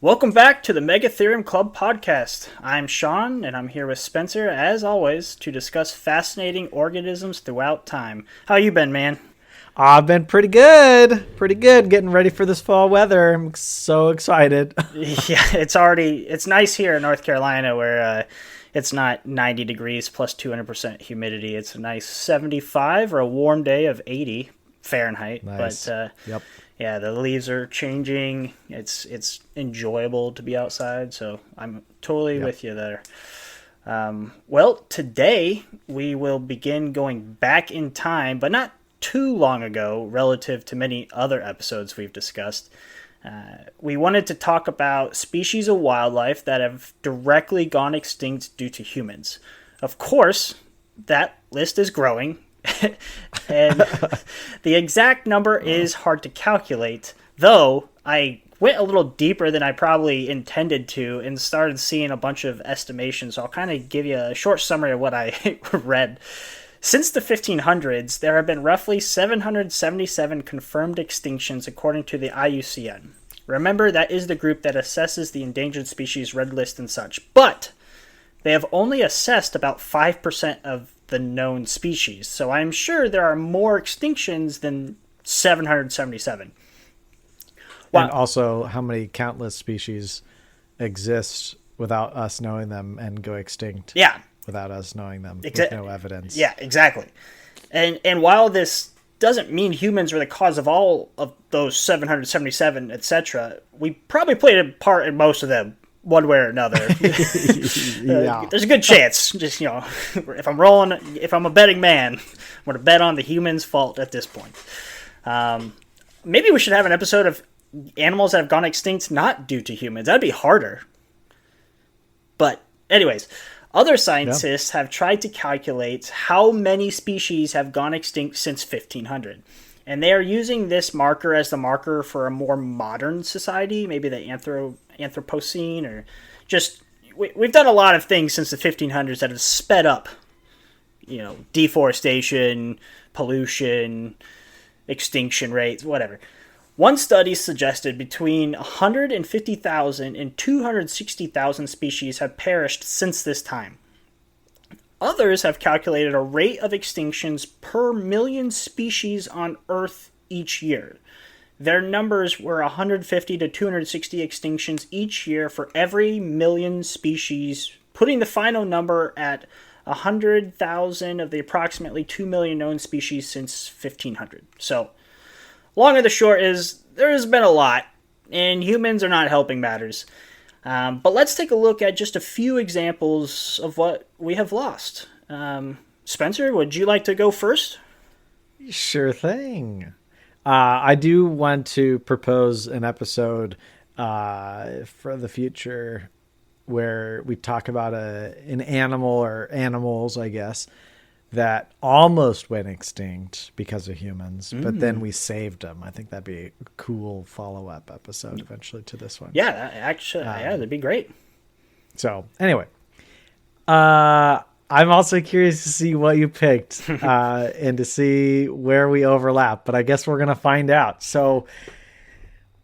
Welcome back to the Megatherium Club Podcast. I'm Sean, and I'm here with Spencer, as always, to discuss fascinating organisms throughout time. How you been, man? I've been pretty good. Getting ready for this fall weather. I'm so excited. Yeah, it's nice here in North Carolina where it's not 90 degrees plus 200% humidity. It's a nice 75 or a warm day of 80 Fahrenheit. Nice. But Yep. yeah, the leaves are changing. It's enjoyable to be outside, so I'm totally with you there. Well, today we will begin going back in time, but not too long ago relative to many other episodes we've discussed. We wanted to talk about species of wildlife that have directly gone extinct due to humans. Of course, that list is growing. And the exact number is hard to calculate, though I went a little deeper than I probably intended to and started seeing a bunch of estimations. So I'll kind of give you a short summary of what I read. Since the 1500s, there have been roughly 777 confirmed extinctions according to the IUCN. Remember, that is the group that assesses the endangered species red list and such, but they have only assessed about 5% of the known species, so I'm sure there are more extinctions than 777. Wow. And also, how many countless species exist without us knowing them and go extinct? Yeah, without us knowing them, with no evidence. Yeah, exactly. And while this doesn't mean humans are the cause of all of those 777, etc., we probably played a part in most of them, one way or another. Yeah. There's a good chance. Just, if I'm a betting man, I'm going to bet on the human's fault at this point. Maybe we should have an episode of animals that have gone extinct not due to humans. That'd be harder. But anyways, other scientists have tried to calculate how many species have gone extinct since 1500. And they are using this marker as the marker for a more modern society, maybe the Anthropocene, or just we've done a lot of things since the 1500s that have sped up, deforestation, pollution, extinction rates, whatever. One study suggested between 150,000 and 260,000 species have perished since this time. Others have calculated a rate of extinctions per million species on Earth each year. Their numbers were 150 to 260 extinctions each year for every million species, putting the final number at 100,000 of the approximately 2 million known species since 1500. So, long and the short is, there has been a lot, and humans are not helping matters. But let's take a look at just a few examples of what we have lost. Spencer, would you like to go first? Sure thing. I do want to propose an episode for the future where we talk about an animal or animals, I guess, that almost went extinct because of humans, but then we saved them. I think that'd be a cool follow-up episode eventually to this one. Yeah, that'd be great. So anyway, I'm also curious to see what you picked and to see where we overlap, but I guess we're going to find out. So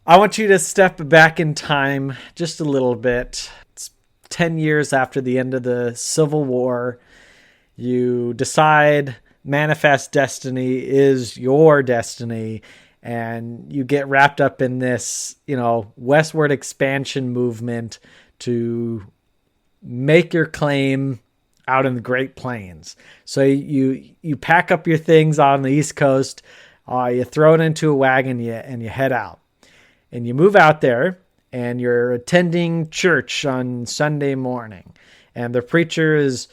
I want you to step back in time just a little bit. It's 10 years after the end of the Civil War. You decide manifest destiny is your destiny, and you get wrapped up in this, westward expansion movement to make your claim out in the Great Plains. So you pack up your things on the East Coast, you throw it into a wagon, and you head out. And you move out there, and you're attending church on Sunday morning, and the preacher is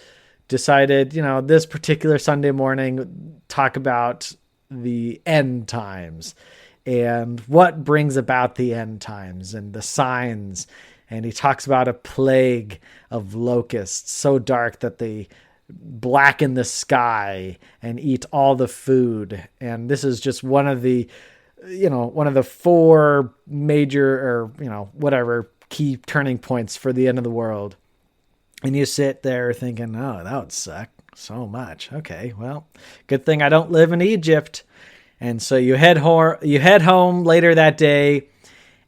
decided, this particular Sunday morning, talk about the end times and what brings about the end times and the signs. And he talks about a plague of locusts so dark that they blacken the sky and eat all the food. And this is just one of the, one of the four major or, whatever key turning points for the end of the world. And you sit there thinking, oh, that would suck so much. Okay, well, good thing I don't live in Egypt. And so you head home later that day,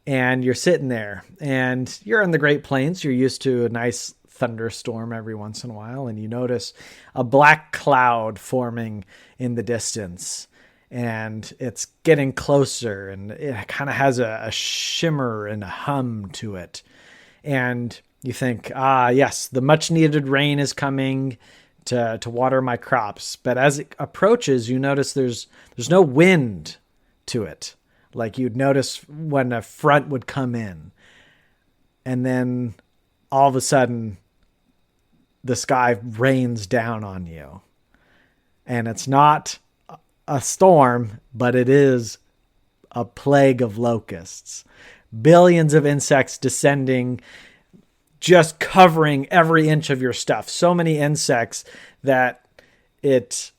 and you're sitting there, and you're in the Great Plains. You're used to a nice thunderstorm every once in a while, and you notice a black cloud forming in the distance, and it's getting closer, and it kind of has a shimmer and a hum to it. And you think, yes, the much needed rain is coming to water my crops. But as it approaches, you notice there's no wind to it, like you'd notice when a front would come in. And then all of a sudden, the sky rains down on you. And it's not a storm, but it is a plague of locusts. Billions of insects descending, just covering every inch of your stuff. So many insects that it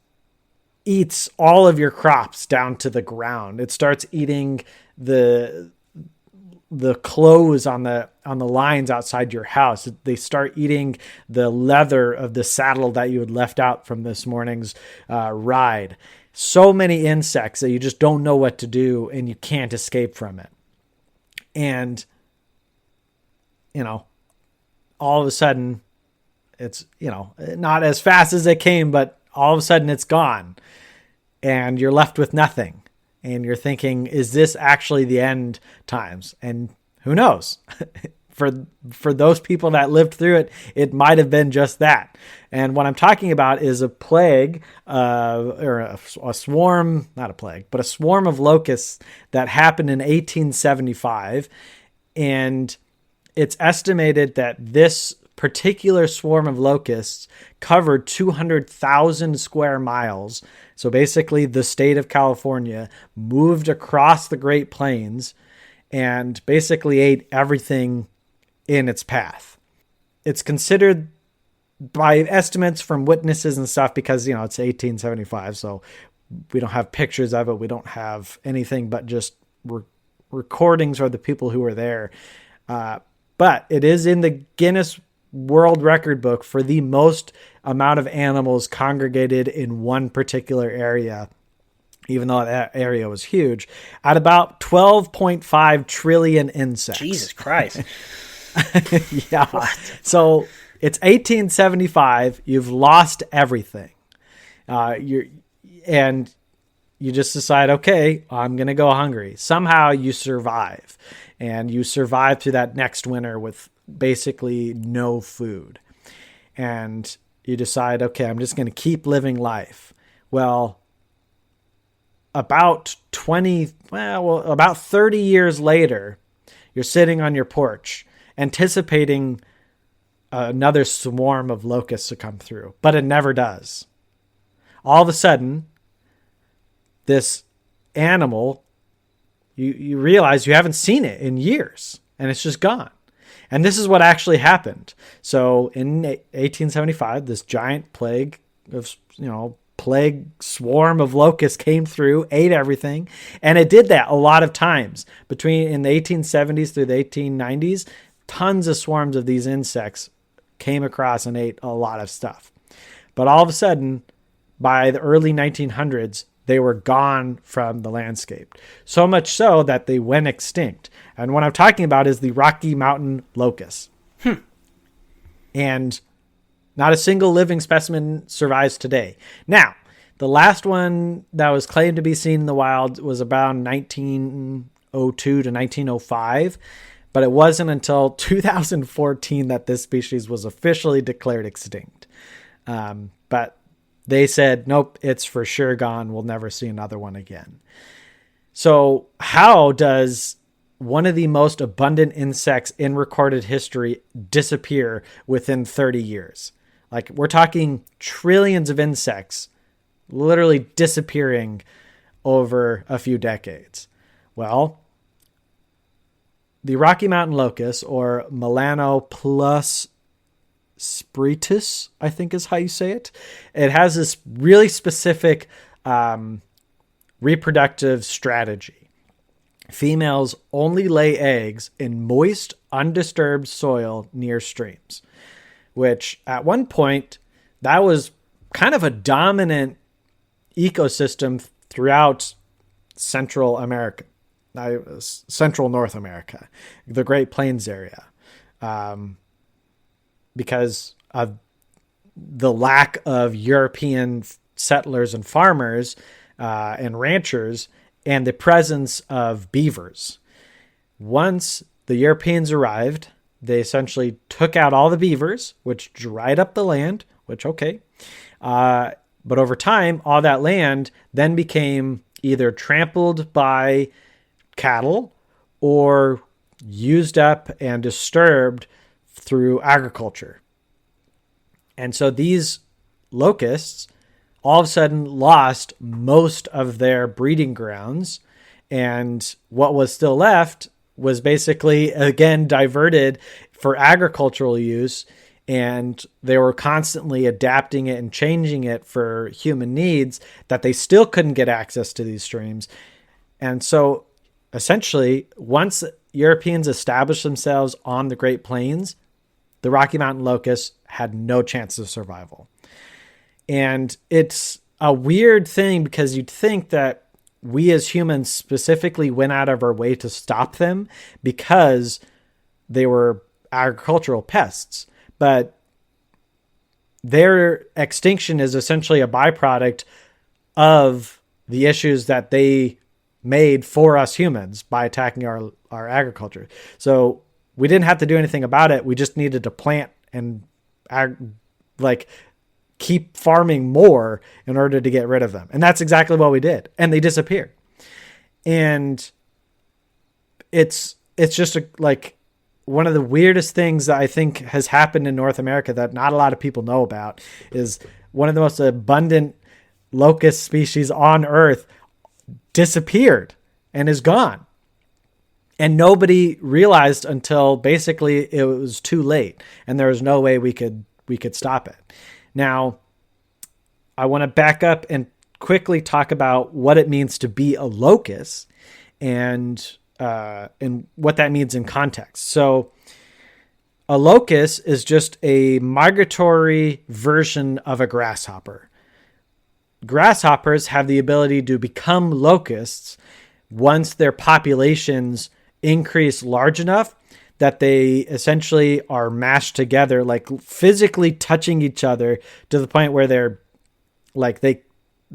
eats all of your crops down to the ground. It starts eating the clothes on the lines outside your house. They start eating the leather of the saddle that you had left out from this morning's ride. So many insects that you just don't know what to do, and you can't escape from it. And, all of a sudden, it's, not as fast as it came, but all of a sudden it's gone. And you're left with nothing. And you're thinking, is this actually the end times? And who knows? For those people that lived through it, it might have been just that. And what I'm talking about is a plague, or a swarm, not a plague, but a swarm of locusts that happened in 1875. And it's estimated that this particular swarm of locusts covered 200,000 square miles. So basically the state of California moved across the Great Plains and basically ate everything in its path. It's considered by estimates from witnesses and stuff, because, it's 1875. So we don't have pictures of it. We don't have anything but just recordings of the people who were there. But it is in the Guinness World Record book for the most amount of animals congregated in one particular area, even though that area was huge, at about 12.5 trillion insects. Jesus Christ. Yeah. What? So it's 1875. You've lost everything. You just decide, okay, I'm going to go hungry. Somehow you survive, and you survive through that next winter with basically no food. And you decide, okay, I'm just going to keep living life. Well, about 30 years later, you're sitting on your porch anticipating another swarm of locusts to come through, but it never does. All of a sudden, this animal, you realize you haven't seen it in years, and it's just gone. And this is what actually happened. So in 1875, this giant plague swarm of locusts came through, ate everything. And it did that a lot of times in the 1870s through the 1890s. Tons of swarms of these insects came across and ate a lot of stuff. But all of a sudden, by the early 1900s, they were gone from the landscape. So much so that they went extinct. And what I'm talking about is the Rocky Mountain locust. And not a single living specimen survives today. Now, the last one that was claimed to be seen in the wild was about 1902 to 1905. But it wasn't until 2014 that this species was officially declared extinct. But they said, nope, it's for sure gone. We'll never see another one again. So how does one of the most abundant insects in recorded history disappear within 30 years? Like, we're talking trillions of insects literally disappearing over a few decades. Well, the Rocky Mountain locust, or Melanopus spretus, I think is how you say it. It has this really specific reproductive strategy. Females only lay eggs in moist, undisturbed soil near streams, which at one point, that was kind of a dominant ecosystem throughout Central America. Central North America, the Great Plains area, because of the lack of European settlers and farmers and ranchers, and the presence of beavers. Once the Europeans arrived, they essentially took out all the beavers, which dried up the land, which, okay. But over time, all that land then became either trampled by cattle or used up and disturbed through agriculture. And so these locusts all of a sudden lost most of their breeding grounds, and what was still left was basically, again, diverted for agricultural use, and they were constantly adapting it and changing it for human needs, that they still couldn't get access to these streams. And so essentially, once Europeans established themselves on the Great Plains, the Rocky Mountain locusts had no chance of survival. And it's a weird thing, because you'd think that we as humans specifically went out of our way to stop them because they were agricultural pests. But their extinction is essentially a byproduct of the issues that they made for us humans by attacking our agriculture. So we didn't have to do anything about it. We just needed to plant and keep farming more in order to get rid of them. And that's exactly what we did. And they disappeared. And it's just one of the weirdest things that I think has happened in North America that not a lot of people know about is one of the most abundant locust species on Earth disappeared and is gone. And nobody realized until basically it was too late, and there was no way we could stop it. Now, I want to back up and quickly talk about what it means to be a locust and what that means in context. So a locust is just a migratory version of a grasshopper. Grasshoppers have the ability to become locusts once their populations increase large enough that they essentially are mashed together, like physically touching each other to the point where they're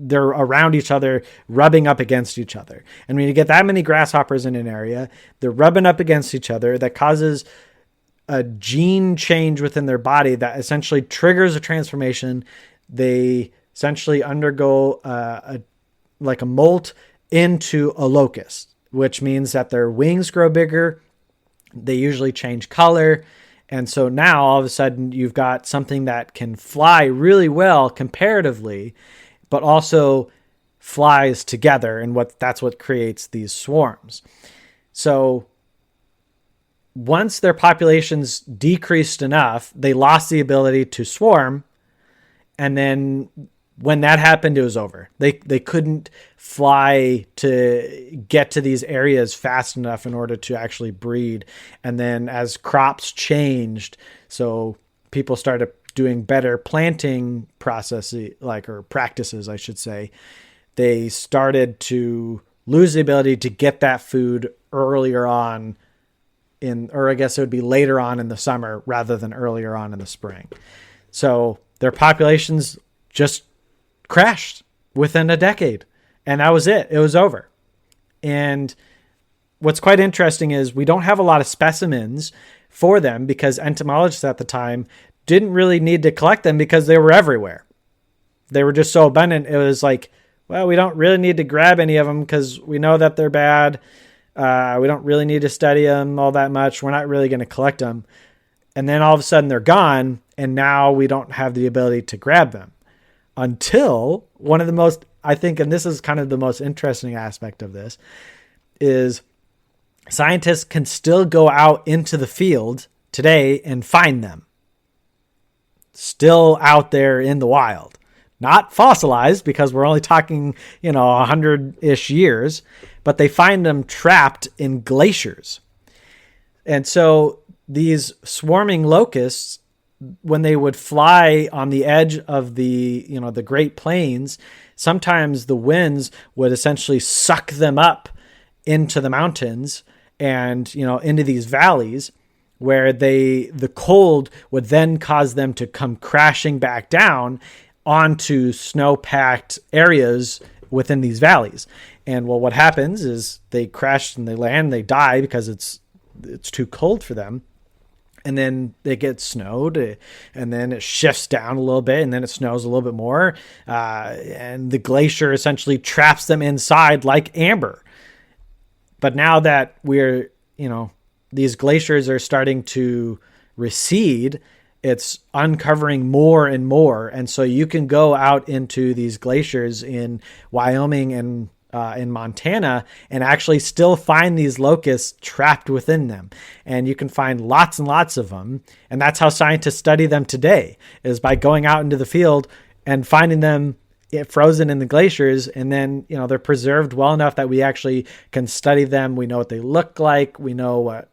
around each other, rubbing up against each other. And when you get that many grasshoppers in an area, they're rubbing up against each other. That causes a gene change within their body that essentially triggers a transformation. They essentially undergo a molt into a locust, which means that their wings grow bigger. They usually change color. And so now all of a sudden you've got something that can fly really well comparatively, but also flies together. And that's what creates these swarms. So once their populations decreased enough, they lost the ability to swarm. And then when that happened, it was over. They couldn't fly to get to these areas fast enough in order to actually breed. And then as crops changed, so people started doing better planting processes, or practices, I should say, they started to lose the ability to get that food earlier on or I guess it would be later on in the summer rather than earlier on in the spring. So their populations just crashed within a decade, and that was it. It was over. And what's quite interesting is we don't have a lot of specimens for them because entomologists at the time didn't really need to collect them because they were everywhere. They were just so abundant. It was like, well, we don't really need to grab any of them because we know that they're bad. We don't really need to study them all that much. We're not really going to collect them. And then all of a sudden they're gone, and now we don't have the ability to grab them. Until one of the most, I think, and this is kind of the most interesting aspect of this, is scientists can still go out into the field today and find them. Still out there in the wild. Not fossilized, because we're only talking, 100-ish years, but they find them trapped in glaciers. And so these swarming locusts, when they would fly on the edge of the Great Plains, sometimes the winds would essentially suck them up into the mountains and, into these valleys where the cold would then cause them to come crashing back down onto snow-packed areas within these valleys. And well, what happens is they crash and they land, they die because it's too cold for them. And then they get snowed, and then it shifts down a little bit, and then it snows a little bit more. And the glacier essentially traps them inside like amber. But now that these glaciers are starting to recede, it's uncovering more and more. And so you can go out into these glaciers in Wyoming and in Montana and actually still find these locusts trapped within them. And you can find lots and lots of them. And that's how scientists study them today, is by going out into the field and finding them frozen in the glaciers. And then, they're preserved well enough that we actually can study them. We know what they look like. We know what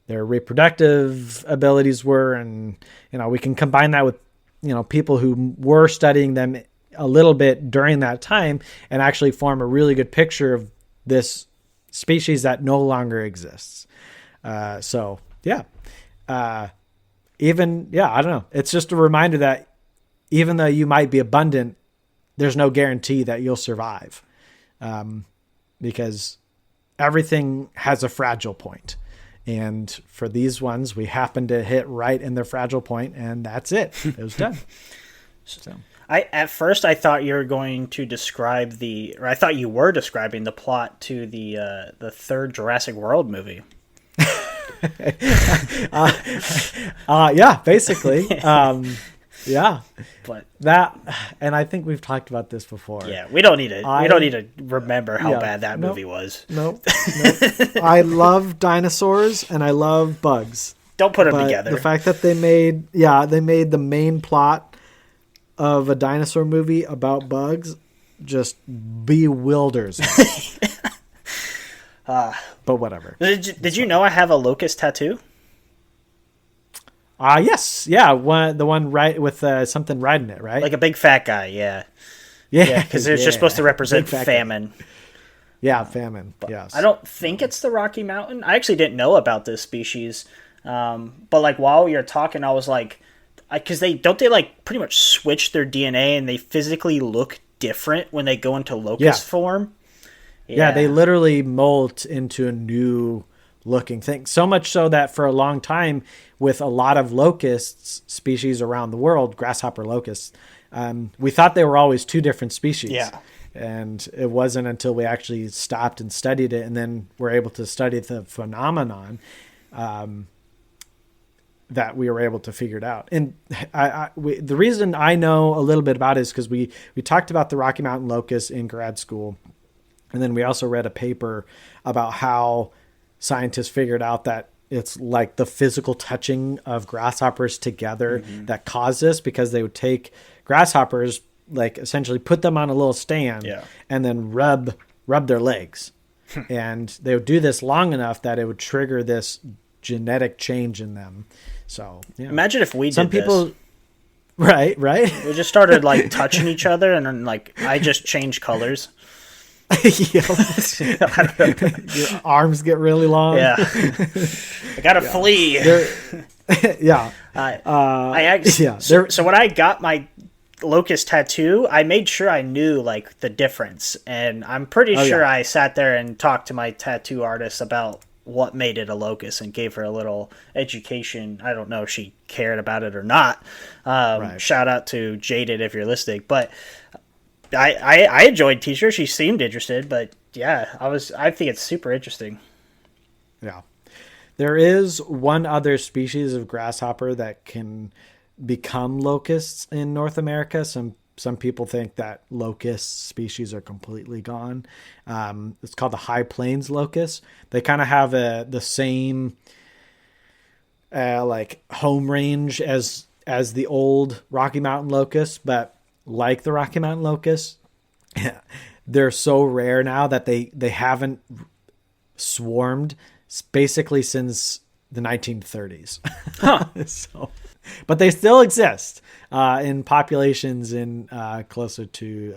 their reproductive abilities were. And, we can combine that with, people who were studying them a little bit during that time and actually form a really good picture of this species that no longer exists. I don't know. It's just a reminder that even though you might be abundant, there's no guarantee that you'll survive, because everything has a fragile point. And for these ones, we happen to hit right in their fragile point, and that's it. It was done. So. At first I thought you were going to describe I thought you were describing the plot to the third Jurassic World movie. Yeah, basically. Yeah, but that, and I think we've talked about this before. Yeah, we don't need to remember how bad that movie was. Nope. I love dinosaurs and I love bugs. Don't put them together. The fact that they made the main plot of a dinosaur movie about bugs just bewilders me. But whatever. Did you know I have a locust tattoo? Yes. Yeah. The one right with something riding it, right? Like a big fat guy. Yeah. Yeah. Because they're just supposed to represent famine. Yeah. Famine. Yes. I don't think it's the Rocky Mountain. I actually didn't know about this species. But like while you're talking, I was like, because they like pretty much switch their DNA and they physically look different when they go into locust form. Yeah, they literally molt into a new looking thing. So much so that for a long time, with a lot of locusts species around the world, grasshopper locusts, we thought they were always two different species. Yeah. And it wasn't until we actually stopped and studied it and then were able to study the phenomenon that we were able to figure it out. And the reason I know a little bit about it is because we talked about the Rocky Mountain locust in grad school. And then we also read a paper about how scientists figured out that it's like the physical touching of grasshoppers together that caused this, because they would take grasshoppers, like essentially put them on a little stand and then rub their legs. And they would do this long enough that it would trigger this genetic change in them. So imagine if we did this. Right. We just started like touching each other, and then like I just changed colors. Your arms get really long. Yeah, I gotta flee. So when I got my locust tattoo, I made sure I knew like the difference, and I'm pretty sure I sat there and talked to my tattoo artist about what made it a locust and gave her a little education. I don't know if she cared about it or not. Shout out to Jaded if you're listening, but I enjoyed T-shirt. She seemed interested, but yeah, I think it's super interesting. Yeah. There is one other species of grasshopper that can become locusts in North America. Some people think that locust species are completely gone. It's called the High Plains locust. They kind of have the same like home range as the old Rocky Mountain locust, but like the Rocky Mountain locust, they're so rare now that they haven't swarmed basically since the 1930s. But they still exist in populations in closer to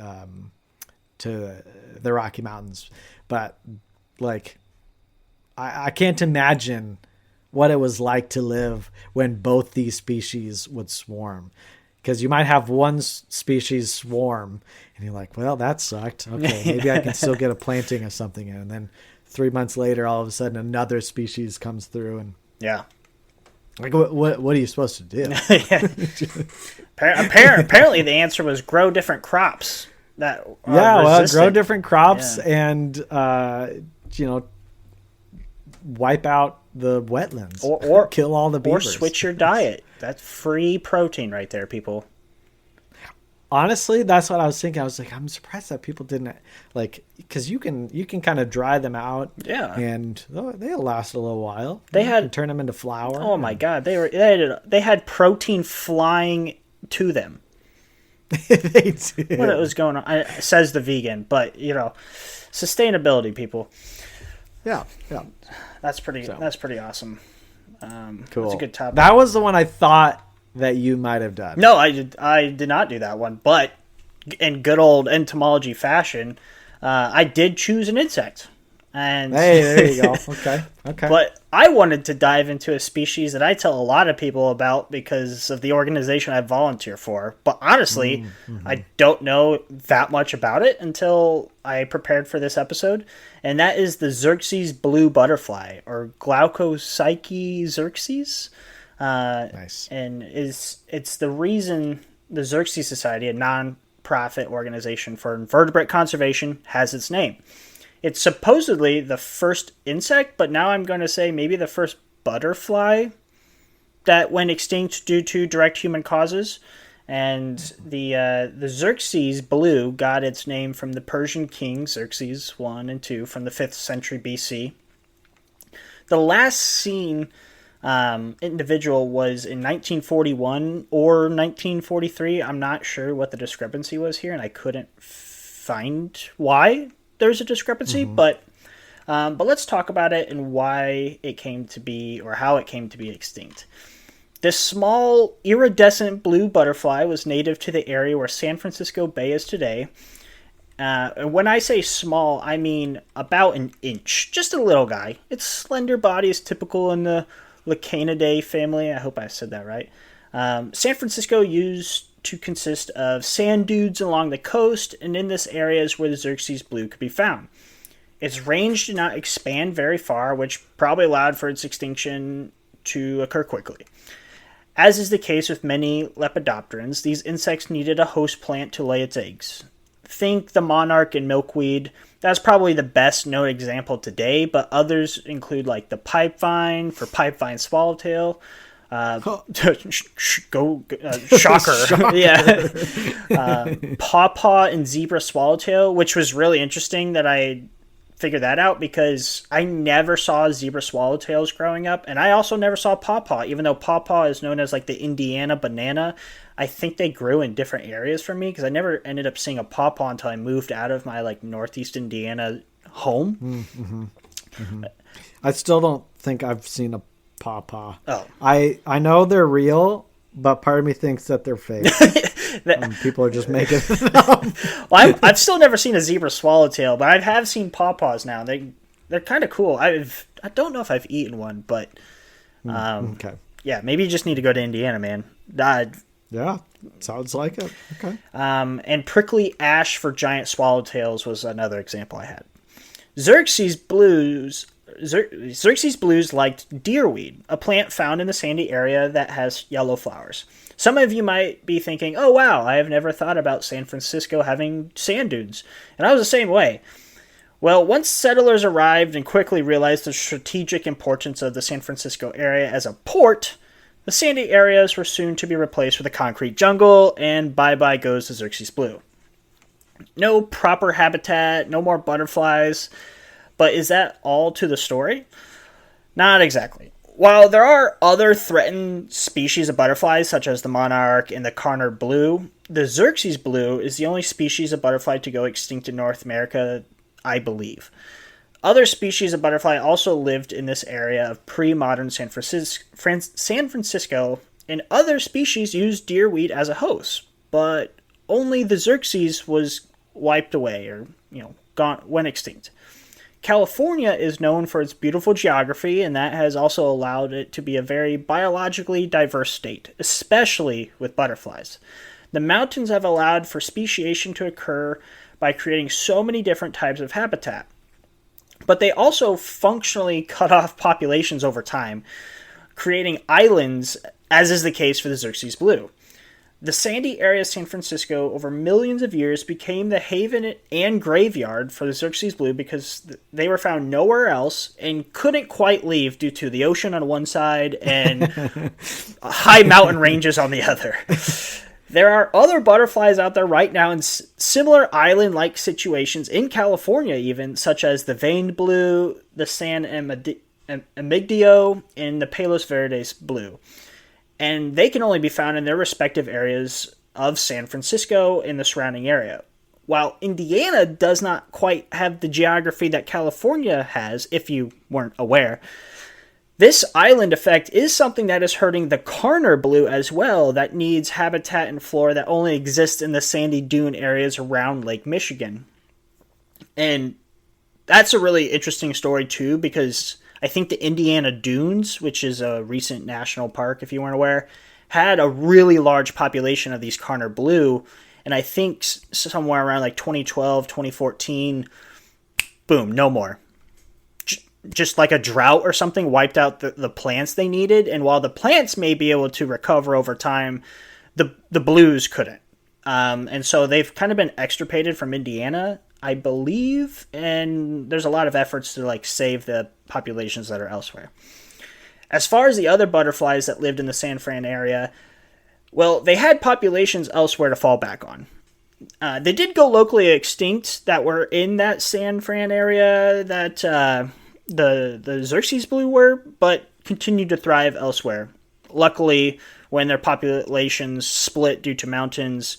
to the Rocky Mountains. But like, I can't imagine what it was like to live when both these species would swarm. Because you might have one species swarm, and you're like, well, that sucked. Okay, maybe I can still get a planting of something in. And then 3 months later, all of a sudden, another species comes through. And yeah. Like, what are you supposed to do? Apparently, the answer was grow different crops. Grow different crops and, wipe out the wetlands or kill all the beavers. Or switch your diet. That's free protein right there, people. Honestly, that's what I was thinking. I was like, I'm surprised that people didn't because you can kind of dry them out. Yeah, and they'll last a little while. They had turn them into flour. Oh my god, they had protein flying to them. They did. What was going on? Says the vegan, but sustainability, people. Yeah. That's pretty awesome. Cool. That's a good topic. That was the one I thought that you might have done. No, I did not do that one, but in good old entomology fashion, I did choose an insect. And hey, there you go. Okay. But I wanted to dive into a species that I tell a lot of people about because of the organization I volunteer for. But honestly, I don't know that much about it until I prepared for this episode. And that is the Xerxes blue butterfly, or Glaucopsyche xerxes. Nice. And it's the reason the Xerxes Society, a non-profit organization for invertebrate conservation, has its name. It's supposedly the first insect, but now I'm going to say maybe the first butterfly that went extinct due to direct human causes. And the Xerxes blue got its name from the Persian king Xerxes I and II from the 5th century BC. The last seen individual was in 1941 or 1943. I'm not sure what the discrepancy was here, and I couldn't find why there's a discrepancy, but let's talk about it and why it came to be, or how it came to be extinct. This small iridescent blue butterfly was native to the area where San Francisco Bay is today. And when I say small, I mean about an inch, just a little guy. Its slender body is typical in the Lacanidae family. I hope I said that right. San Francisco used to consist of sand dunes along the coast, and in this area is where the Xerxes blue could be found. Its range did not expand very far, which probably allowed for its extinction to occur quickly. As is the case with many lepidopterans, these insects needed a host plant to lay its eggs. Think the monarch and milkweed. That's probably the best known example today, but others include like the pipevine for pipevine swallowtail. Shocker. Yeah. Pawpaw and zebra swallowtail, which was really interesting that I figured that out because I never saw zebra swallowtails growing up, and I also never saw pawpaw, even though pawpaw is known as like the Indiana banana. I think they grew in different areas for me because I never ended up seeing a pawpaw until I moved out of my like Northeast Indiana home. I still don't think I've seen a pawpaw. Oh. I know they're real, but part of me thinks that they're fake. People are just making it up. Well, I've still never seen a zebra swallowtail, but I have seen pawpaws now. They're kind of cool. I don't know if I've eaten one, but okay. Yeah, maybe you just need to go to Indiana, man. Yeah, sounds like it. Okay. And prickly ash for giant swallowtails was another example I had. Xerxes blues liked deerweed, a plant found in the sandy area that has yellow flowers. Some of you might be thinking, oh wow, I have never thought about San Francisco having sand dunes. And I was the same way. Well, once settlers arrived and quickly realized the strategic importance of the San Francisco area as a port, the sandy areas were soon to be replaced with a concrete jungle, and bye-bye goes the Xerxes blue. No proper habitat, no more butterflies. But is that all to the story? Not exactly. While there are other threatened species of butterflies, such as the monarch and the Carner blue, the Xerxes blue is the only species of butterfly to go extinct in North America, I believe. Other species of butterfly also lived in this area of pre-modern San Francisco, and other species used deerweed as a host, but only the Xerxes was wiped away or, went extinct. California is known for its beautiful geography, and that has also allowed it to be a very biologically diverse state, especially with butterflies. The mountains have allowed for speciation to occur by creating so many different types of habitat. But they also functionally cut off populations over time, creating islands, as is the case for the Xerxes blue. The sandy area of San Francisco over millions of years became the haven and graveyard for the Xerxes blue because they were found nowhere else and couldn't quite leave due to the ocean on one side and high mountain ranges on the other. There are other butterflies out there right now in similar island-like situations in California even, such as the veined blue, the San Emigdio, and the Palos Verdes blue. And they can only be found in their respective areas of San Francisco and the surrounding area. While Indiana does not quite have the geography that California has, if you weren't aware, this island effect is something that is hurting the Karner blue as well, that needs habitat and flora that only exists in the sandy dune areas around Lake Michigan. And that's a really interesting story too, because I think the Indiana Dunes, which is a recent national park, if you weren't aware, had a really large population of these Karner blue. And I think somewhere around like 2012, 2014, boom, no more. Just like a drought or something wiped out the plants they needed. And while the plants may be able to recover over time, the blues couldn't. And so they've kind of been extirpated from Indiana, I believe, and there's a lot of efforts to like save the populations that are elsewhere. As far as the other butterflies that lived in the San Fran area, well, they had populations elsewhere to fall back on. They did go locally extinct that were in that San Fran area that the Xerxes blue were, but continued to thrive elsewhere. Luckily, when their populations split due to mountains,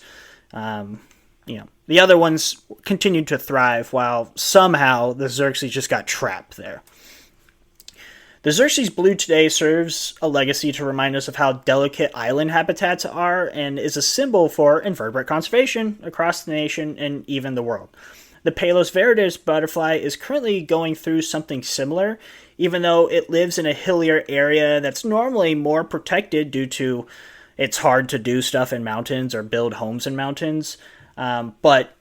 the other ones continued to thrive, while somehow the Xerxes just got trapped there. The Xerxes blue today serves a legacy to remind us of how delicate island habitats are and is a symbol for invertebrate conservation across the nation and even the world. The Palos Verdes butterfly is currently going through something similar, even though it lives in a hillier area that's normally more protected due to it's hard to do stuff in mountains or build homes in mountains. But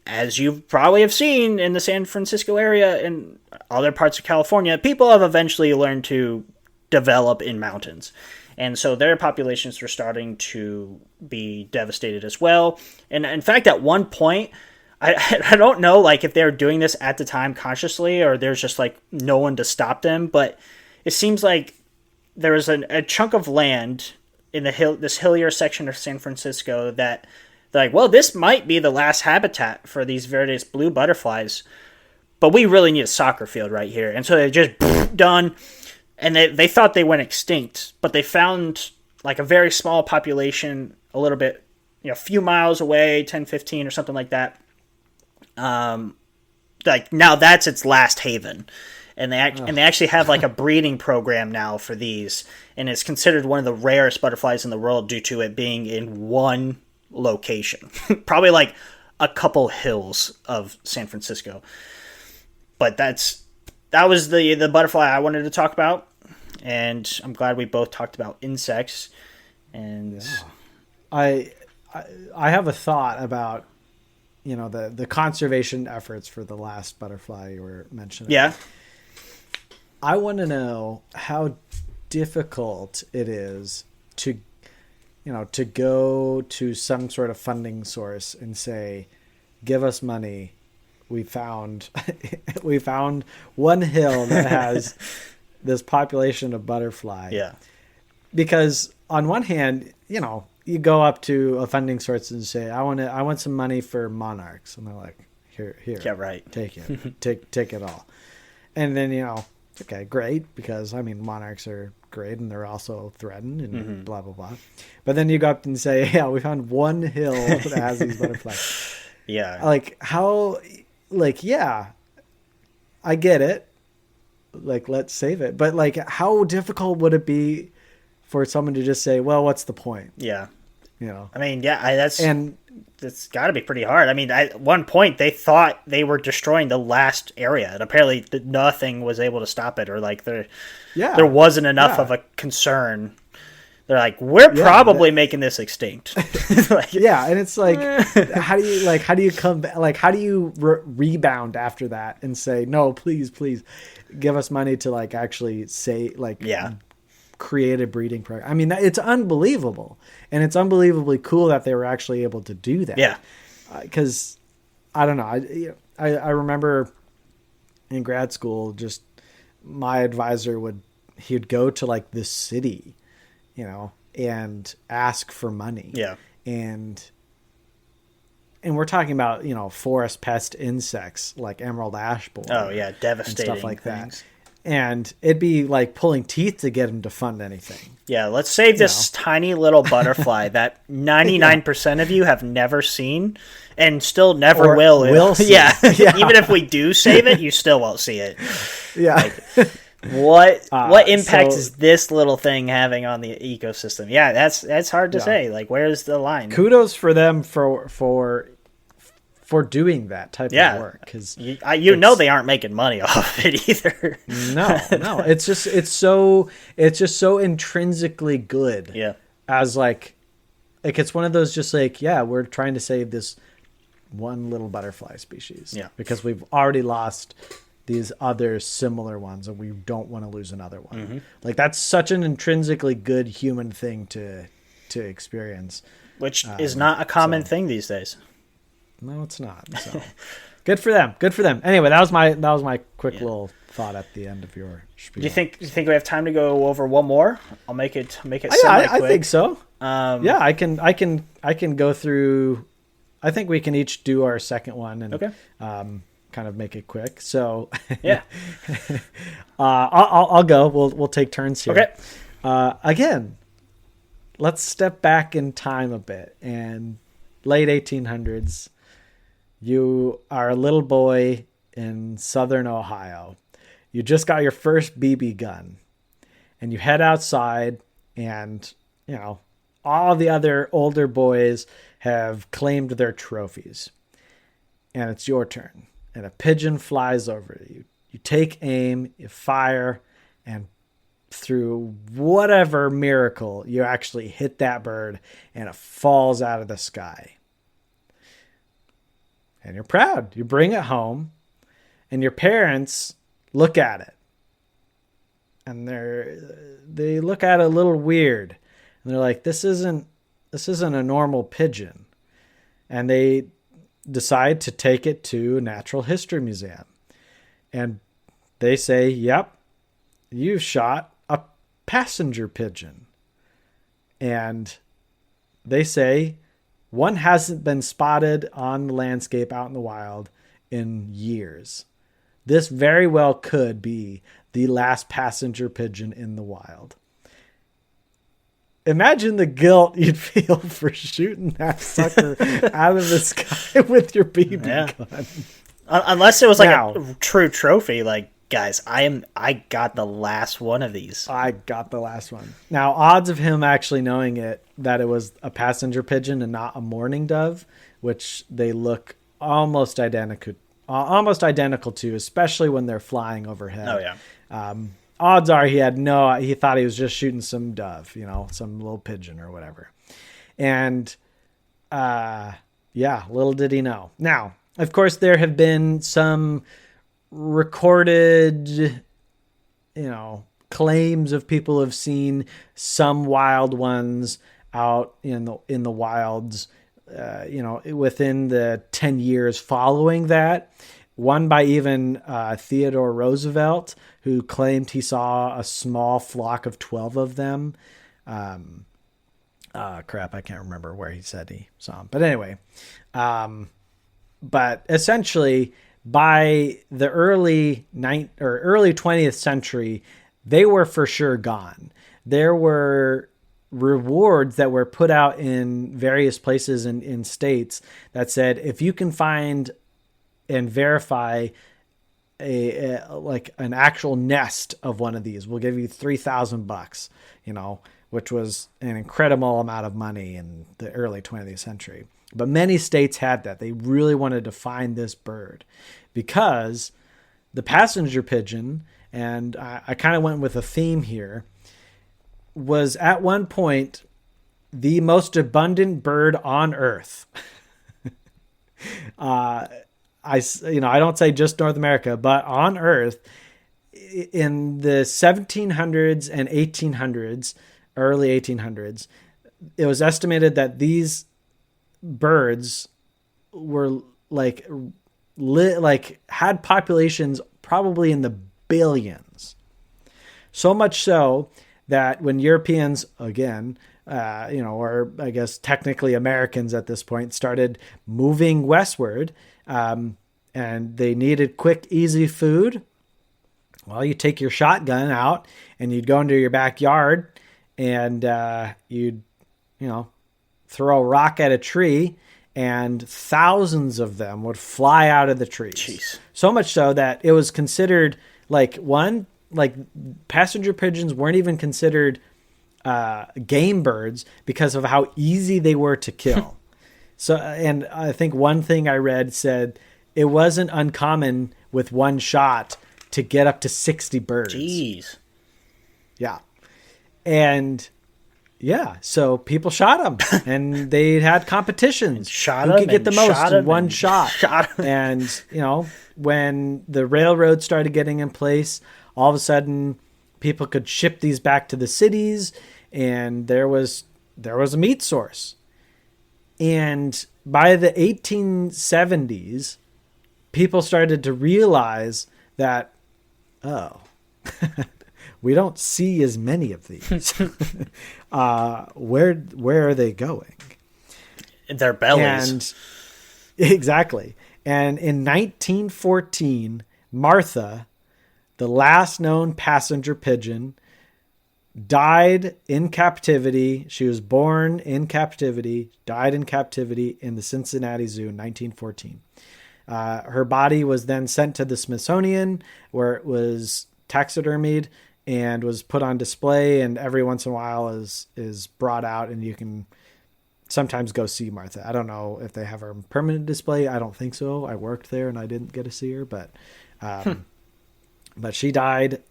as you probably have seen in the San Francisco area and other parts of California, people have eventually learned to develop in mountains. And so their populations are starting to be devastated as well. And in fact, at one point, I don't know like if they're doing this at the time consciously or there's just like no one to stop them, but it seems like there was a chunk of land in this hillier section of San Francisco that they're like, well, this might be the last habitat for these Verdes blue butterflies, but we really need a soccer field right here. And so they just done, and they thought they went extinct, but they found like a very small population a little bit, a few miles away, 10, 15 or something like that. Like now that's its last haven. And they actually have like a breeding program now for these, and it's considered one of the rarest butterflies in the world due to it being in one location, probably like a couple hills of San Francisco. But that was the butterfly I wanted to talk about, and I'm glad we both talked about insects. And I have a thought about the conservation efforts for the last butterfly you were mentioning. Yeah. I want to know how difficult it is to go to some sort of funding source and say, give us money. We found one hill that has this population of butterfly. Yeah. Because on one hand, you go up to a funding source and say, I want some money for monarchs. And they're like, here. Yeah, right. Take it. take it all. And then, okay, great, because monarchs are great and they're also threatened and blah blah blah. But then you go up and say, yeah, we found one hill that has these butterflies. Yeah. Like how, yeah, I get it. Like, let's save it. But how difficult would it be for someone to just say, well, what's the point? Yeah. you know. I mean, yeah, And that's got to be pretty hard. I mean, at one point they thought they were destroying the last area, and apparently nothing was able to stop it, or like there wasn't enough of a concern. They're like, we're probably making this extinct. Like, yeah, and it's like, how do you come back? Like, how do you rebound after that and say, no, please give us money to like actually say like create a breeding program? I mean, it's unbelievable, and it's unbelievably cool that they were actually able to do that. Yeah, because I don't know, I remember in grad school, just my advisor he'd go to like this city, you know, and ask for money. Yeah. And we're talking about, you know, forest pest insects like emerald ash borer. Oh yeah, devastating and stuff like things. That. And it'd be like pulling teeth to get him to fund anything. Yeah, let's save this tiny little butterfly that 99% of you have never seen and still never will. See. Yeah. Even if we do save it, you still won't see it. Yeah. Like, what impact is this little thing having on the ecosystem? Yeah, that's hard to say. Like, where's the line? Kudos for them for doing that type of work, because you know they aren't making money off it either. No, it's just so intrinsically good. Yeah, as like it's one of those just like, yeah, we're trying to save this one little butterfly species. Yeah, because we've already lost these other similar ones, and we don't want to lose another one. Mm-hmm. Like, that's such an intrinsically good human thing to experience, which is not a common thing these days. No, it's not. So good for them. Anyway, that was my quick little thought at the end of your spiel. Do you think we have time to go over one more? I'll make it semi-quick. I think so. I can go through. I think we can each do our second one and kind of make it quick. So yeah, I'll go. We'll take turns here. Okay. Again, let's step back in time a bit. And late 1800s, you are a little boy in southern Ohio. You just got your first BB gun, and you head outside, and you know all the other older boys have claimed their trophies, and it's your turn. And a pigeon flies over you. You take aim, you fire, and through whatever miracle, you actually hit that bird, and it falls out of the sky. And you're proud. You bring it home, and your parents look at it. And they look at it a little weird. And they're like, this isn't a normal pigeon. And they decide to take it to a natural history museum. And they say, yep, you shot a passenger pigeon. And they say, one hasn't been spotted on the landscape out in the wild in years. This very well could be the last passenger pigeon in the wild. Imagine the guilt you'd feel for shooting that sucker out of the sky with your BB gun. Unless it was like a true trophy, like, guys, I got the last one of these. I got the last one. Now, odds of him actually knowing that it was a passenger pigeon and not a mourning dove, which they look almost identical to, especially when they're flying overhead. Oh yeah. Odds are he thought he was just shooting some dove, some little pigeon or whatever. And little did he know. Now, of course, there have been some recorded, claims of people have seen some wild ones out in the wilds, within the 10 years following that. One by even Theodore Roosevelt, who claimed he saw a small flock of 12 of them. I can't remember where he said he saw them. But anyway, but essentially by the early 20th century, they were for sure gone. There were rewards that were put out in various places in states that said, if you can find and verify like an actual nest of one of these, we'll give you $3,000, which was an incredible amount of money in the early 20th century. But many states had that. They really wanted to find this bird because the passenger pigeon, and I kind of went with a theme here, was at one point the most abundant bird on Earth. I don't say just North America, but on Earth in the 1700s and 1800s, early 1800s, it was estimated that these birds were had populations probably in the billions. So much so that when Europeans, again, or I guess technically Americans at this point, started moving westward, and they needed quick, easy food. Well, you take your shotgun out and you'd go into your backyard and you'd, throw a rock at a tree and thousands of them would fly out of the trees. Jeez. So much so that it was considered passenger pigeons weren't even considered game birds because of how easy they were to kill. So, and I think one thing I read said it wasn't uncommon with one shot to get up to 60 birds. Jeez. Yeah. And yeah, so people shot them and they had competitions. Who could get the most in one shot. And, when the railroad started getting in place, all of a sudden people could ship these back to the cities and there was a meat source. And by the 1870s, people started to realize that, we don't see as many of these. Where are they going? Their bellies. And exactly. And in 1914, Martha, the last known passenger pigeon, died in captivity. She was born in captivity, died in captivity in the Cincinnati Zoo in 1914. Her body was then sent to the Smithsonian, where it was taxidermied and was put on display, and every once in a while is brought out, and you can sometimes go see Martha. I don't know if they have her permanent display. I don't think so. I worked there and I didn't get to see her, but she died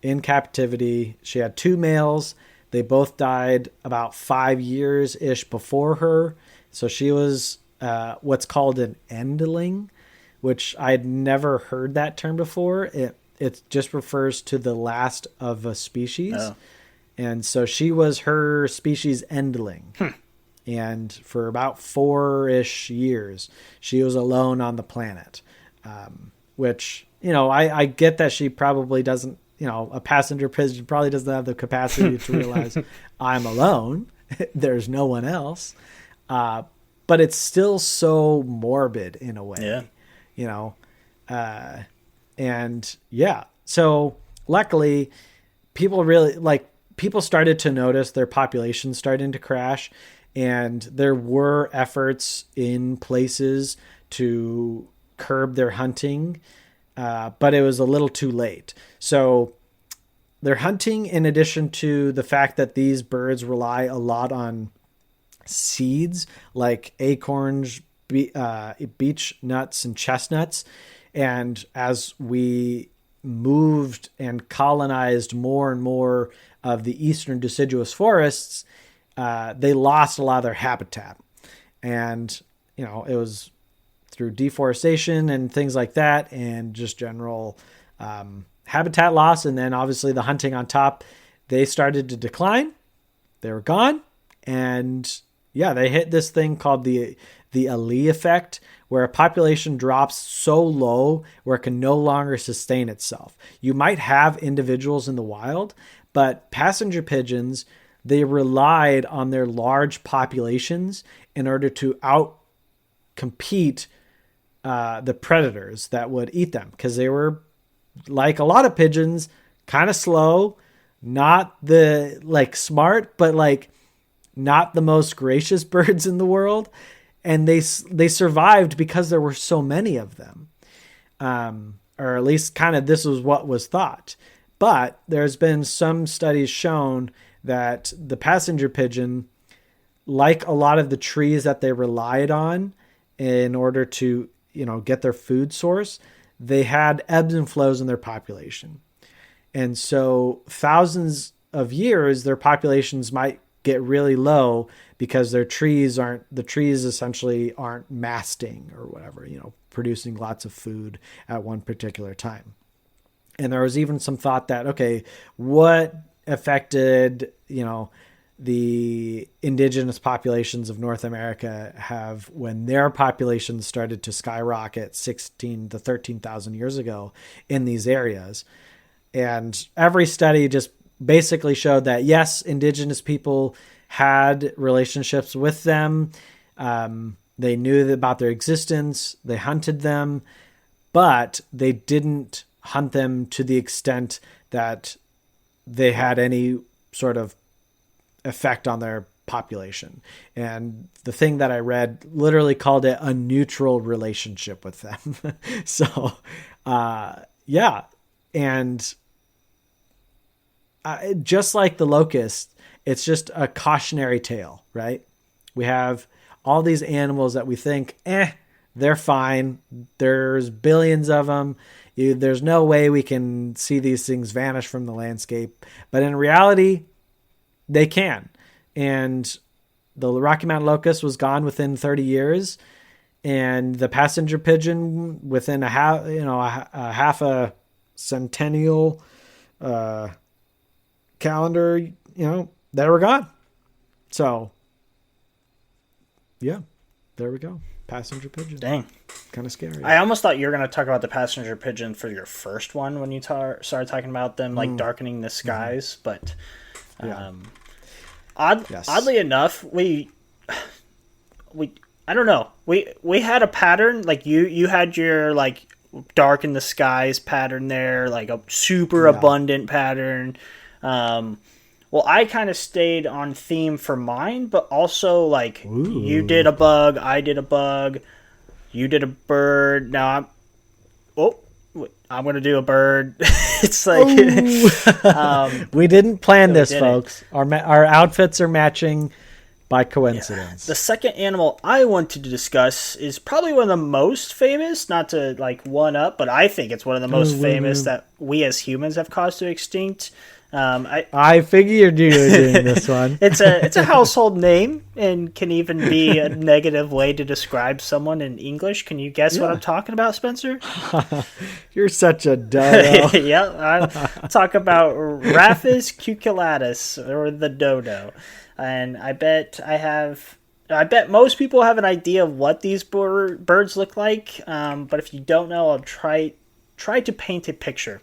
in captivity. She had two males. They both died about 5 years-ish before her. So she was what's called an endling, which I'd never heard that term before. It just refers to the last of a species. Oh. And so she was her species endling. And for about 4-ish years, she was alone on the planet, which, I get that she probably doesn't, a passenger pigeon probably doesn't have the capacity to realize I'm alone. There's no one else. But it's still so morbid in a way, and yeah. So luckily people started to notice their population starting to crash, and there were efforts in places to curb their hunting, but it was a little too late. So they're hunting in addition to the fact that these birds rely a lot on seeds like acorns, beech nuts, and chestnuts. And as we moved and colonized more and more of the eastern deciduous forests, they lost a lot of their habitat. And, it was through deforestation and things like that, and just general habitat loss. And then obviously the hunting on top, they started to decline. They were gone. And yeah, they hit this thing called the Ali effect, where a population drops so low where it can no longer sustain itself. You might have individuals in the wild, but passenger pigeons, they relied on their large populations in order to outcompete the predators that would eat them, because they were, like a lot of pigeons, kind of slow, not the smart, but not the most gracious birds in the world. And they survived because there were so many of them. or at least kind of this was what was thought. But there's been some studies shown that the passenger pigeon, like a lot of the trees that they relied on in order to, get their food source, they had ebbs and flows in their population. And so thousands of years, their populations might get really low because the trees essentially aren't masting or whatever, producing lots of food at one particular time. And there was even some thought that, okay, what affected, the indigenous populations of North America have when their populations started to skyrocket 16 to 13,000 years ago in these areas. And every study just basically showed that, yes, indigenous people had relationships with them. They knew about their existence. They hunted them, but they didn't hunt them to the extent that they had any sort of effect on their population. And the thing that I read literally called it a neutral relationship with them. So, yeah. And just like the locust, it's just a cautionary tale, right? We have all these animals that we think, they're fine. There's billions of them. There's no way we can see these things vanish from the landscape. But in reality, they can. And the Rocky Mountain locust was gone within 30 years. And the passenger pigeon within a half a centennial calendar, they were gone. So, yeah, there we go. Passenger pigeon. Dang. Kind of scary. I almost thought you were going to talk about the passenger pigeon for your first one when you started talking about them, like darkening the skies. But oddly enough, we I don't know. We had a pattern, like you had your like darken the skies pattern there, like a super abundant pattern. Well, I kind of stayed on theme for mine, but also like you did a bug, I did a bug, you did a bird. Now I'm going to do a bird. It's like we didn't plan this, folks. Our outfits are matching by coincidence. Yeah. The second animal I wanted to discuss is probably one of the most famous, not to like one up, but I think it's one of the most famous that we as humans have caused to extinct. I figured you were doing this one. It's a household name and can even be a negative way to describe someone in English. Can you guess what I'm talking about, Spencer? You're such a dodo. Yeah, I talk about Raphis cuculatus, or the dodo. And I bet most people have an idea of what these birds look like. But if you don't know, I'll try to paint a picture.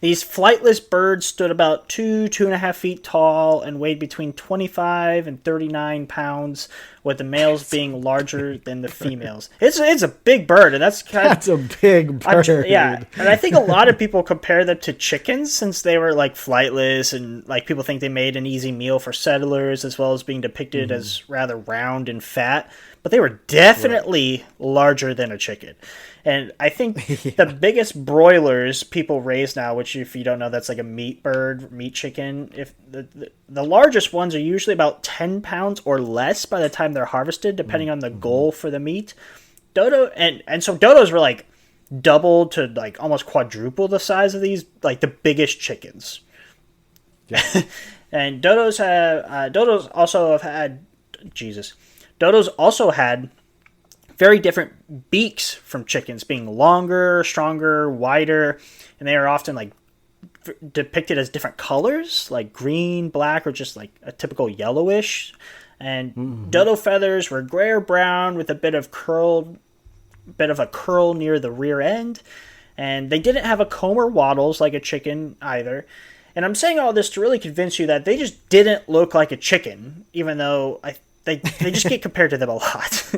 These flightless birds stood about 2.5 feet tall and weighed between 25 and 39 pounds, with the males being larger than the females. It's a big bird, and that's a big bird. Yeah, and I think a lot of people compare them to chickens since they were like flightless, and like people think they made an easy meal for settlers, as well as being depicted as rather round and fat. But they were definitely larger than a chicken. And I think the biggest broilers people raise now, which if you don't know, that's like a meat chicken. If the largest ones are usually about 10 pounds or less by the time they're harvested, depending on the goal for the meat. So dodos were like double to like almost quadruple the size of these, like the biggest chickens. Yeah. And dodos also had very different beaks from chickens, being longer, stronger, wider, and they are often like depicted as different colors, like green, black, or just like a typical yellowish. And dodo feathers were gray or brown with a bit of a curl near the rear end. And they didn't have a comb or wattles like a chicken either. And I'm saying all this to really convince you that they just didn't look like a chicken, even though they just get compared to them a lot.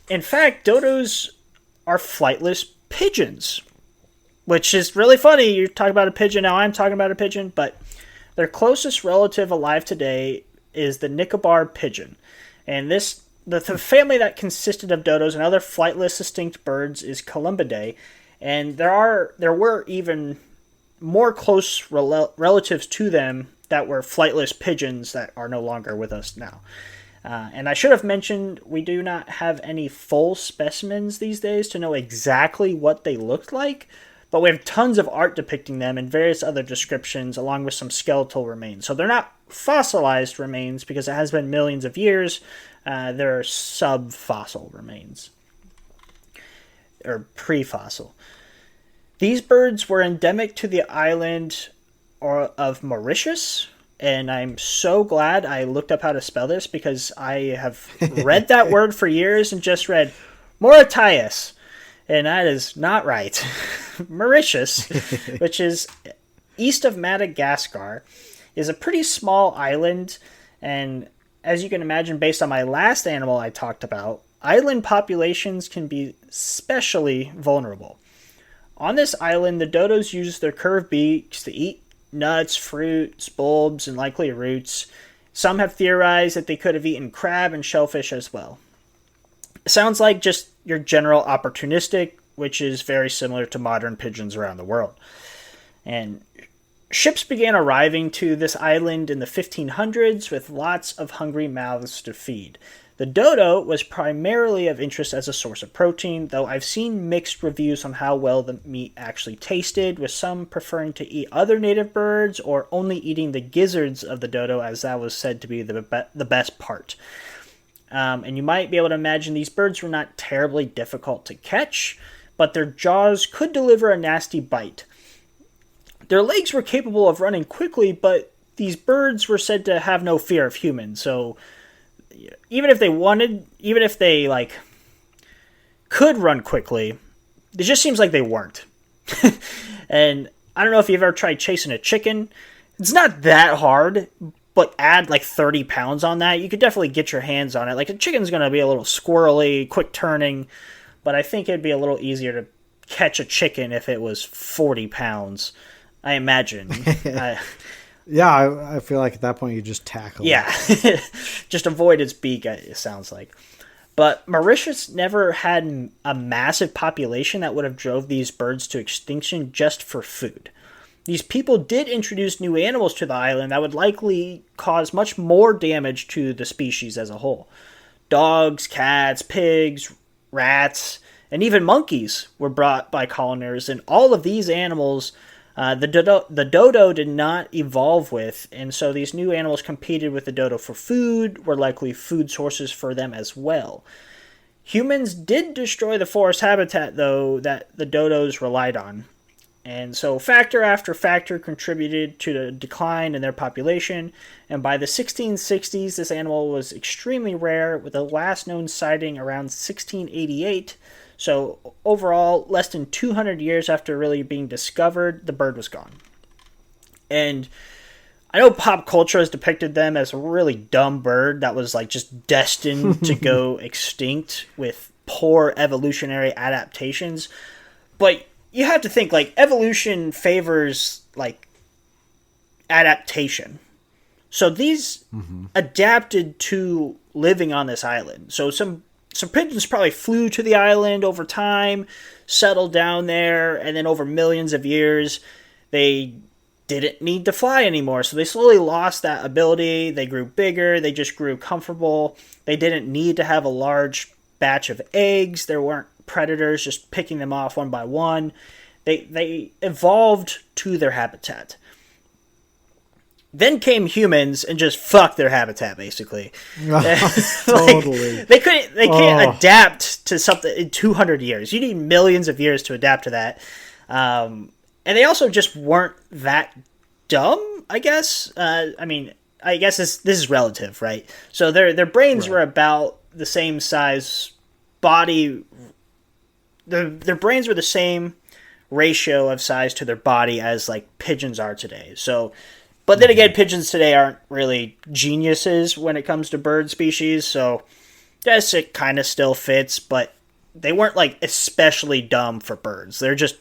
In fact, dodos are flightless pigeons, which is really funny. You're talking about a pigeon, now I'm talking about a pigeon, but their closest relative alive today is the Nicobar pigeon. And this the family that consisted of dodos and other flightless extinct birds is Columbidae, and there were even more close relatives to them that were flightless pigeons that are no longer with us now. And I should have mentioned we do not have any full specimens these days to know exactly what they looked like, but we have tons of art depicting them and various other descriptions along with some skeletal remains. So they're not fossilized remains because it has been millions of years. They're sub-fossil remains, or pre-fossil. These birds were endemic to the island of Mauritius, and I'm so glad I looked up how to spell this because I have read that word for years and just read Mauritius, and that is not right. Mauritius, which is east of Madagascar, is a pretty small island, and as you can imagine based on my last animal I talked about, island populations can be especially vulnerable. On this island, the dodos use their curved beaks to eat nuts, fruits, bulbs, and likely roots. Some have theorized that they could have eaten crab and shellfish as well. It sounds like just your general opportunistic, which is very similar to modern pigeons around the world. And ships began arriving to this island in the 1500s with lots of hungry mouths to feed. The dodo was primarily of interest as a source of protein, though I've seen mixed reviews on how well the meat actually tasted, with some preferring to eat other native birds or only eating the gizzards of the dodo, as that was said to be the best part. And you might be able to imagine these birds were not terribly difficult to catch, but their jaws could deliver a nasty bite. Their legs were capable of running quickly, but these birds were said to have no fear of humans, so even if they could run quickly, it just seems like they weren't. And I don't know if you've ever tried chasing a chicken. It's not that hard, but add 30 pounds on that, you could definitely get your hands on it. Like, a chicken's going to be a little squirrely, quick turning, but I think it'd be a little easier to catch a chicken if it was 40 pounds, I imagine. Yeah, I feel like at that point you just tackle it. Yeah, just avoid its beak, it sounds like. But Mauritius never had a massive population that would have drove these birds to extinction just for food. These people did introduce new animals to the island that would likely cause much more damage to the species as a whole. Dogs, cats, pigs, rats, and even monkeys were brought by coloners, and all of these animals the dodo did not evolve with, and so these new animals competed with the dodo for food, were likely food sources for them as well. Humans did destroy the forest habitat, though, that the dodos relied on. And so factor after factor contributed to the decline in their population, and by the 1660s this animal was extremely rare, with the last known sighting around 1688. So overall, less than 200 years after really being discovered, the bird was gone. And I know pop culture has depicted them as a really dumb bird that was just destined to go extinct with poor evolutionary adaptations. But you have to think evolution favors adaptation. So these adapted to living on this island. So some pigeons probably flew to the island over time, settled down there, and then over millions of years, they didn't need to fly anymore. So they slowly lost that ability. They grew bigger. They just grew comfortable. They didn't need to have a large batch of eggs. There weren't predators just picking them off one by one. They evolved to their habitat. Then came humans and just fucked their habitat, basically. Totally. They can't adapt to something in 200 years. You need millions of years to adapt to that. And they also just weren't that dumb, I guess. I guess this is relative, right? So their brains were about the same size body. Their brains were the same ratio of size to their body as pigeons are today. So, but then again, pigeons today aren't really geniuses when it comes to bird species, so yes, it kind of still fits, but they weren't especially dumb for birds. They're just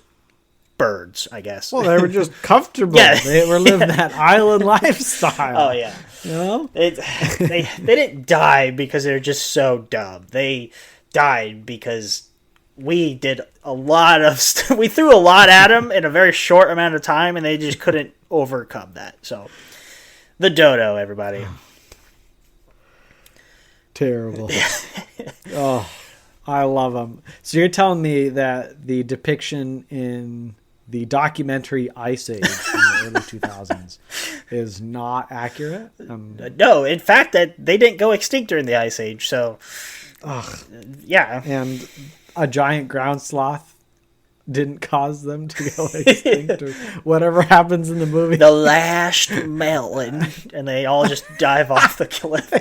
birds, I guess. Well, they were just comfortable. Yeah. They were living that island lifestyle. Oh yeah. You know? They didn't die because they're just so dumb. They died because we did a lot of we threw a lot at them in a very short amount of time, and they just couldn't overcome that. So the dodo, everybody. Terrible. Oh, I love them. So you're telling me that the depiction in the documentary Ice Age in the early 2000s is not accurate? No, in fact, that they didn't go extinct during the Ice Age. So, yeah. And a giant ground sloth didn't cause them to go extinct or whatever happens in the movie. The last melon, and they all just dive off the cliff.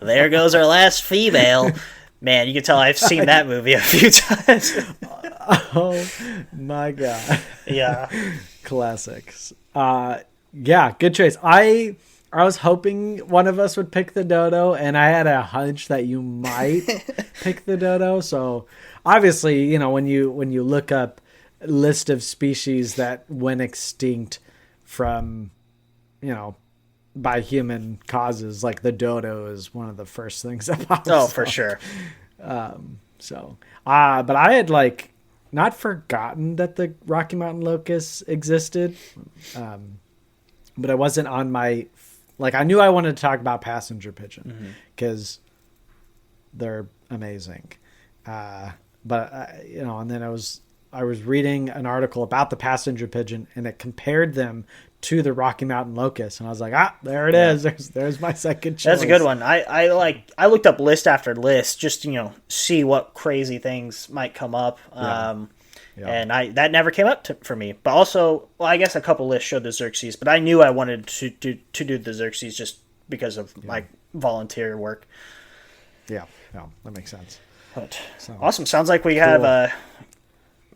There goes our last female. Man, you can tell I've seen that movie a few times. Oh my god. Yeah. Classics. Yeah, good choice. I was hoping one of us would pick the dodo, and I had a hunch that you might pick the dodo. So obviously, you know, when you look up a list of species that went extinct from, you know, by human causes, like the dodo is one of the first things that pops up. Oh, for sure. But I had like not forgotten that the Rocky Mountain locust existed. But it wasn't on my, like, I knew I wanted to talk about passenger pigeon because they're amazing. But you know, and then I was reading an article about the passenger pigeon, and it compared them to the Rocky Mountain locust, and I was like, there it is. There's my second choice. That's a good one. I looked up list after list just to, you know, see what crazy things might come up. And that never came up for me. But also, well, I guess a couple lists showed the Xerxes, but I knew I wanted to do the Xerxes just because of my volunteer work. Yeah, that makes sense. But awesome. Sounds like we have a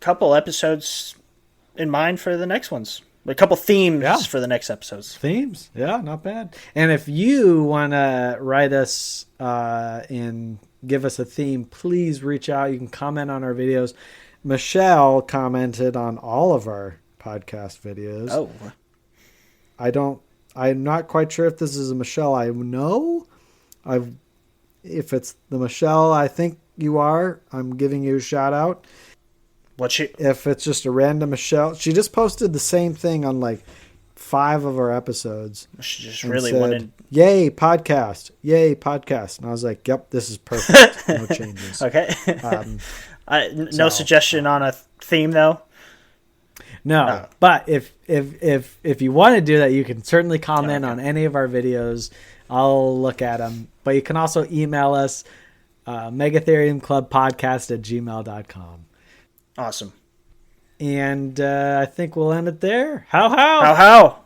couple episodes in mind for the next ones. A couple themes for the next episodes. Themes? Yeah, not bad. And if you want to write us and give us a theme, please reach out. You can comment on our videos. Michelle commented on all of our podcast videos. Oh. I'm not quite sure if this is a Michelle I know. If it's the Michelle I think you are, I'm giving you a shout out. If it's just a random Michelle, she just posted the same thing on like 5 of our episodes. She just really wanted, yay podcast, and I was like, yep, this is perfect. No changes. Okay. No suggestion on a theme though. No, but if you want to do that, you can certainly comment on any of our videos. I'll look at them, but you can also email us megatheriumclubpodcast@gmail.com. Awesome. And I think we'll end it there. How?